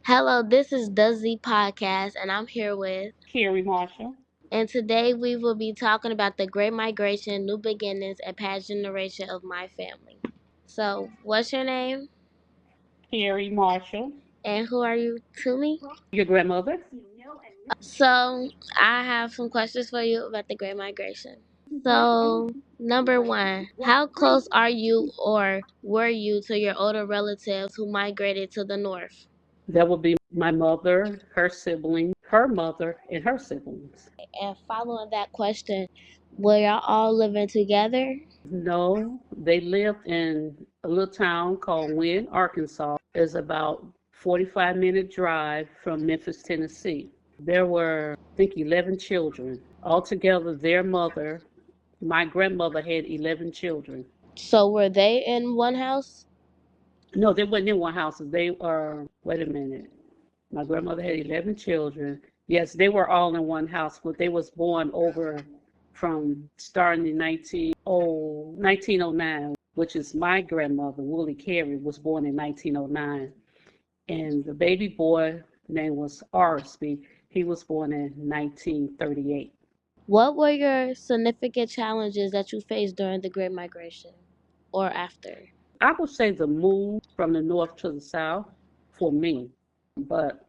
Hello, this is the Z Podcast, and I'm here with. Carrie Marshall. And today we will be talking about the Great Migration, New Beginnings, and past generation of my family. So, what's your name? Carrie Marshall. And who are you to me? Your grandmother? So, I have some questions for you about the Great Migration. So, number one, how close are you or were you to your older relatives who migrated to the north? That would be my mother, her sibling, her mother, and her siblings. And following that question, were y'all all living together? No, they lived in a little town called Wynn, Arkansas. It's about 45-minute drive from Memphis, Tennessee. There were, I think, 11 children. Altogether, their mother, my grandmother, had 11 children. So were they in one house? No, they weren't in one house. They were, wait a minute. My grandmother had 11 children. Yes, they were all in one house, but they was born over from starting in 1909, which is my grandmother, Willie Carey, was born in 1909. And the baby boy name was Arsby. He was born in 1938. What were your significant challenges that you faced during the Great Migration or after? I would say the move from the north to the south for me, but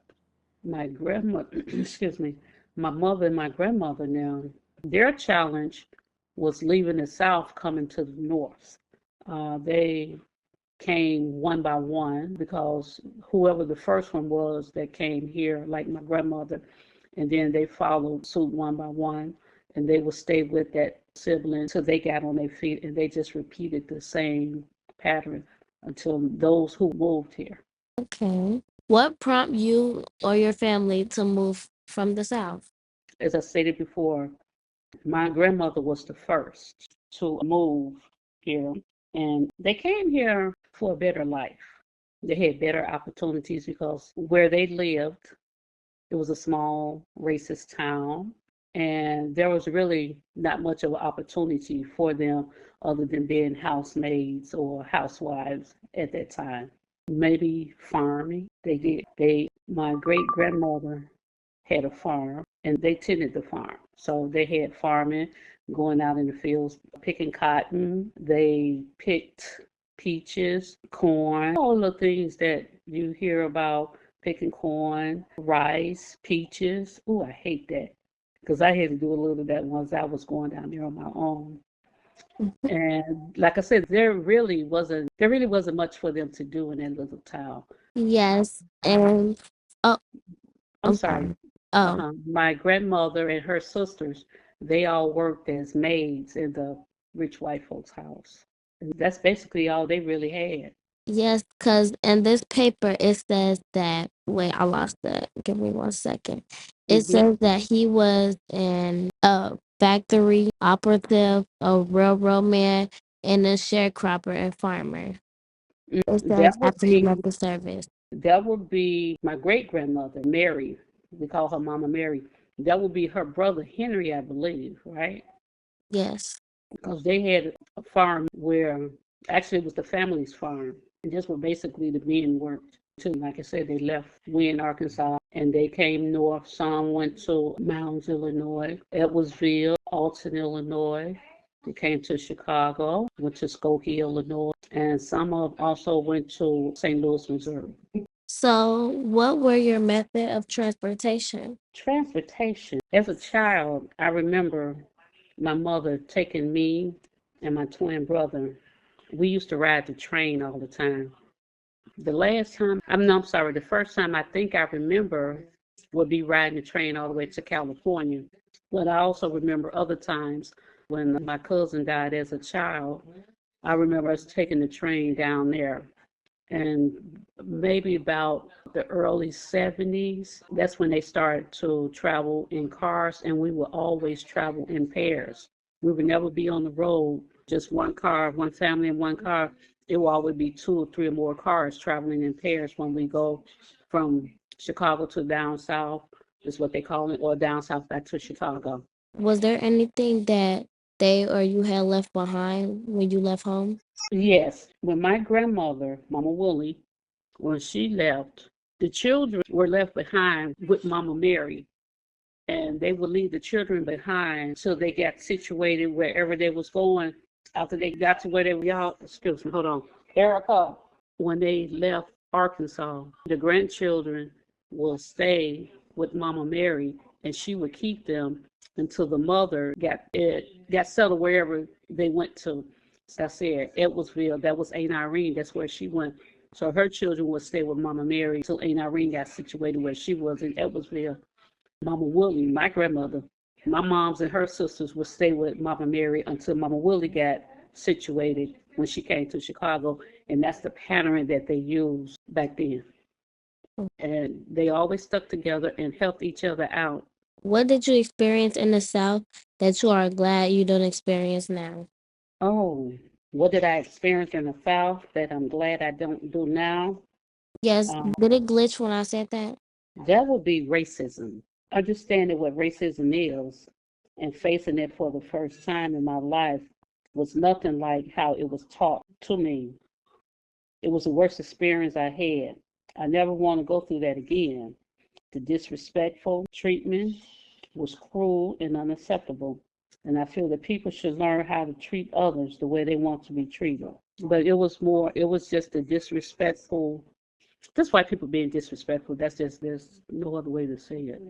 my grandmother, excuse me, my mother and my grandmother now, their challenge was leaving the South, coming to the North. They came one by one because whoever the first one was that came here, like my grandmother, and then they followed suit one by one, and they would stay with that sibling till they got on their feet, and they just repeated the same pattern until those who moved here. Okay. What prompted you or your family to move from the South? As I stated before, my grandmother was the first to move here, and they came here for a better life. They had better opportunities because where they lived, it was a small racist town, and there was really not much of an opportunity for them other than being housemaids or housewives at that time. Maybe farming. They did. My great grandmother had a farm and they tended the farm. So they had farming, going out in the fields, picking cotton. They picked peaches, corn, all the things that you hear about picking corn, rice, peaches. Oh, I hate that because I had to do a little of that once I was going down there on my own. And like I said, there really wasn't much for them to do in that little town. Yes. And oh, I'm I'm sorry. sorry. Oh, My grandmother and her sisters, they all worked as maids in the rich white folks' house. And that's basically all they really had. yes, because in this paper it says that. Wait, I lost that. Give me 1 second. It hmm says that he was an a factory operative, a railroad man, and a sharecropper and farmer. It says That would after he be left the service. that would be my great grandmother, Mary. We call her Mama Mary. That would be her brother Henry, I believe, right? Yes. Because they had a farm where actually it was the family's farm. And that's where basically the men worked too. Like I said, they left Wynn, Arkansas, and they came north. Some went to Mounds, Illinois, Edwardsville, Alton, Illinois. They came to Chicago, went to Skokie, Illinois, and some of also went to St. Louis, Missouri. So, what were your method of transportation? Transportation. As a child, I remember my mother taking me and my twin brother. We used to ride the train all the time. I'm sorry, the first time I think I remember would be riding the train all the way to California. But I also remember other times when my cousin died as a child. I remember us taking the train down there. And maybe about the early 70s, that's when they started to travel in cars, and we would always travel in pairs. We would never be on the road, just one car, one family in one car. It will always be two or three or more cars traveling in pairs when we go from Chicago to down south, is what they call it, or down south back to Chicago. Was there anything that they or you had left behind when you left home? Yes, when my grandmother, Mama Woolley, when she left, The children were left behind with Mama Mary, and they would leave the children behind till they got situated wherever they was going. After they got to where they were, y'all, excuse me, hold on. Erica, when they left Arkansas, the grandchildren will stay with Mama Mary, and she would keep them until the mother got settled wherever they went to. As I said, Edwardsville, that was Aunt Irene, that's where she went. So her children would stay with Mama Mary until Aunt Irene got situated where she was in Edwardsville. Mama Willie, my grandmother, my moms and her sisters would stay with Mama Mary until Mama Willie got situated when she came to Chicago. And that's the pattern that they used back then. And they always stuck together and helped each other out. What did you experience in the South that you are glad you don't experience now? Oh, what did I experience in the South that I'm glad I don't do now? Yes, Um, did it glitch when I said that? that would be racism. Understanding what racism is and facing it for the first time in my life was nothing like how it was taught to me. It was the worst experience I had. I never want to go through that again. The disrespectful treatment was cruel and unacceptable. And I feel that people should learn how to treat others the way they want to be treated. But it was just the disrespectful, just white people being disrespectful. There's no other way to say it.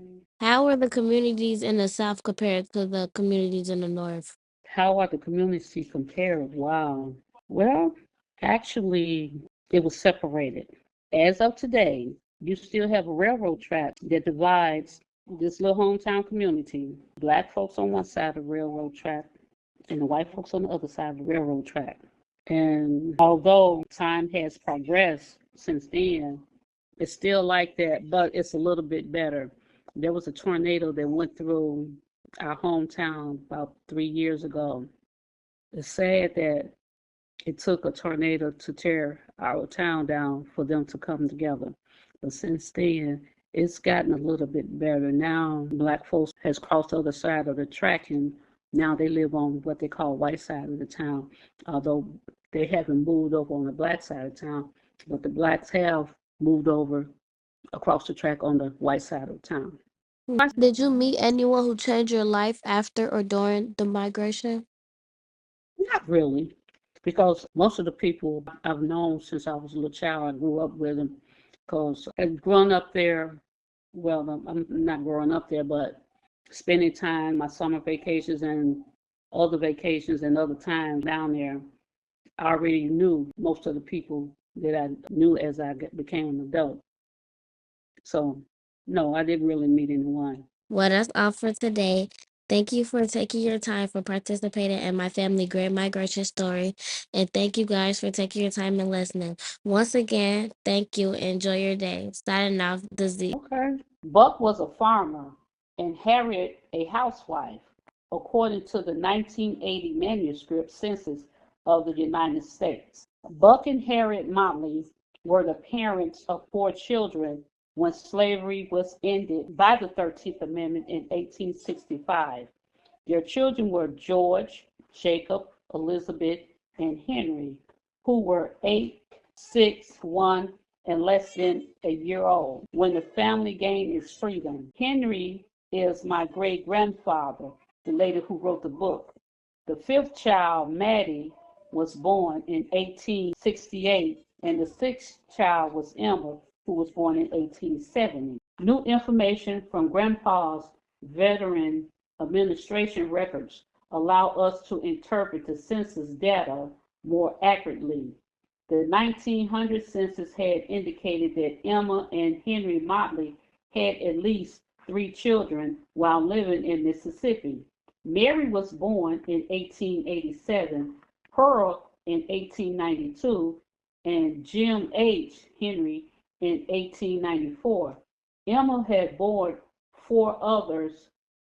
How are the communities in the South compared to the communities in the North? How are the communities compared? Wow. Well, actually, it was separated. As of today, you still have a railroad track that divides this little hometown community. Black folks on one side of the railroad track and the white folks on the other side of the railroad track. And although time has progressed since then, it's still like that, but it's a little bit better. There was a tornado that went through our hometown about 3 years ago. It's sad that it took a tornado to tear our town down for them to come together. But since then, it's gotten a little bit better. Now, black folks has crossed the other side of the track, and now they live on what they call white side of the town, although they haven't moved over on the black side of town, but the blacks have moved over across the track on the white side of town. Did you meet anyone who changed your life after or during the migration? Not really, because most of the people I've known since I was a little child, I grew up with them. Because I've grown up there, well, I'm not growing up there, but spending time, my summer vacations and other vacations and other times down there, I already knew most of the people that I knew as I became an adult. So, no, I didn't really meet anyone. Well, that's all for today. Thank you for taking your time for participating in my family great migration story. And thank you guys for taking your time and listening. Once again, thank you. Enjoy your day. Signing off, the Z. Okay. Buck was a farmer and Harriet a housewife, according to the 1980 manuscript census of the United States. Buck and Harriet Motley were the parents of 4 children when slavery was ended by the 13th Amendment in 1865. Their children were George, Jacob, Elizabeth, and Henry, who were 8, 6, 1, and less than a year old when the family gained its freedom. Henry is my great grandfather, the lady who wrote the book. The fifth child, Maddie, was born in 1868, and the sixth child was Emma, who was born in 1870. New information from Grandpa's veteran administration records allow us to interpret the census data more accurately. The 1900 census had indicated that Emma and Henry Motley had at least 3 children while living in Mississippi. Mary was born in 1887, Pearl in 1892, and Jim H. Henry in 1894. Emma had borne 4 others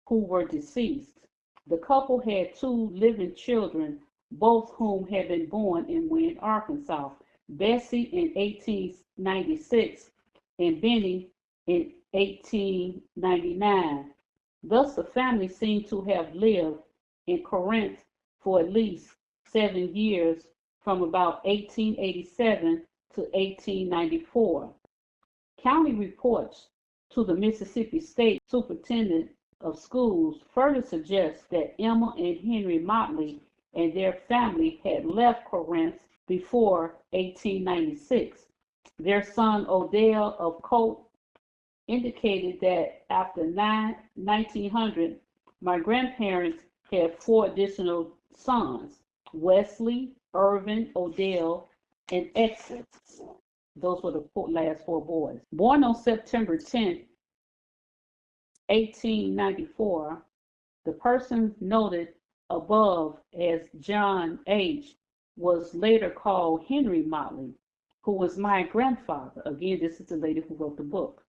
who were deceased. The couple had 2 living children, both whom had been born in Wynne, Arkansas, Bessie in 1896 and Benny in 1899. Thus, the family seemed to have lived in Corinth for at least 7 years, from about 1887 to 1894. County reports to the Mississippi State Superintendent of Schools further suggest that Emma and Henry Motley and their family had left Corinth before 1896. Their son Odell of Colt indicated that after 1900, my grandparents had four additional sons: Wesley, Irvin, Odell, and Essex. Those were the last four boys. Born on September 10th, 1894, the person noted above as John H. was later called Henry Motley, who was my grandfather. Again, this is the lady who wrote the book.